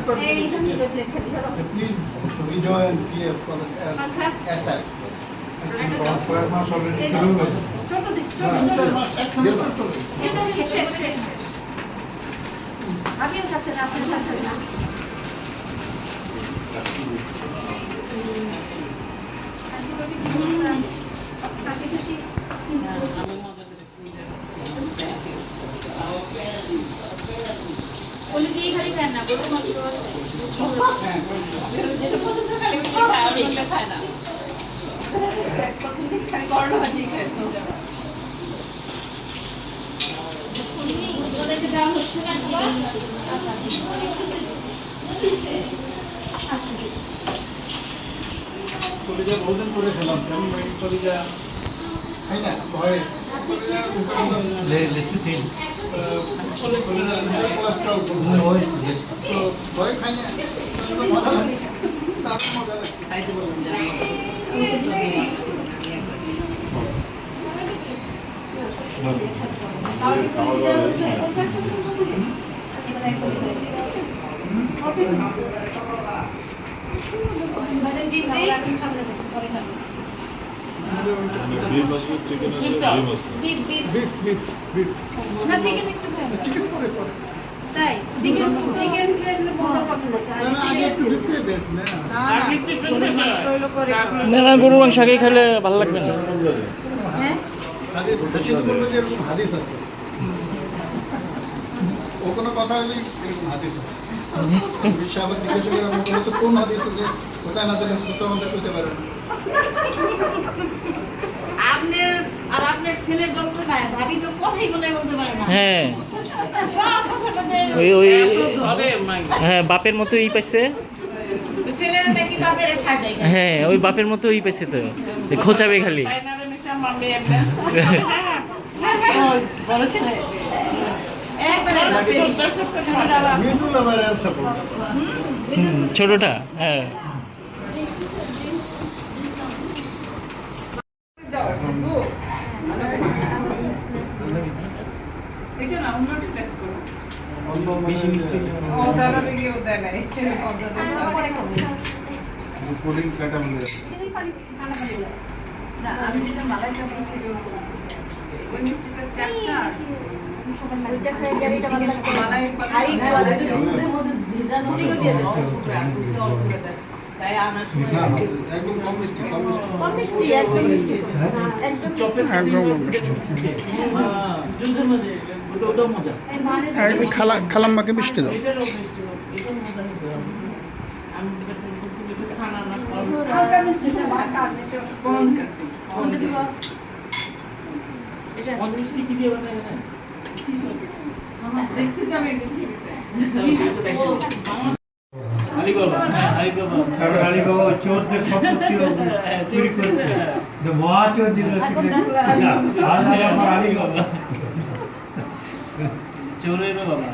Please rejoin PF college as SL. আমিও কাছে না আপনার কাছে না হাসি খুশি বলে দিয়ে খালি খায় না গরু মাংস আছে যেটা পছন্দ খালি খায় আর এগুলো খায় না পছন্দ খালি করলা ভাজি খায় তো ওদেরকে দেওয়া হচ্ছে না কলিজা ভোজন করে খেলাম কেমন কলিজা খাই না ভয়ে কোলেস্ট্রল তো ভয় খাই না মজা লাগছে খাইতে বলুন না গরুর মাংস আগে খেলে ভালো লাগবে না হাদিস আছে ও কোনো কথা হলেই এরকম হাদিস আছে আবার জিজ্ঞাসা করে আমার তো কোন হাদিস আছে কোথায় না জানেন তো আমাদের বলতে পারেন আপনার ছেলের যন্ত্রণায় ভাবি তো কথাই বলতে পারে না হ্যাঁ হ্যাঁ বাপের মতো ই পাইছে হ্যাঁ ওই বাপের মতো ই পাইছে তো খোঁচাবে খালি ছোটটা হ্যাঁ খালাম্মাকে মিষ্টি দাও আলিবাবা চোরদের সম্পত্তি চুরি করছে মহা চোর যেগুলো আলিবাবা চোরের বাবা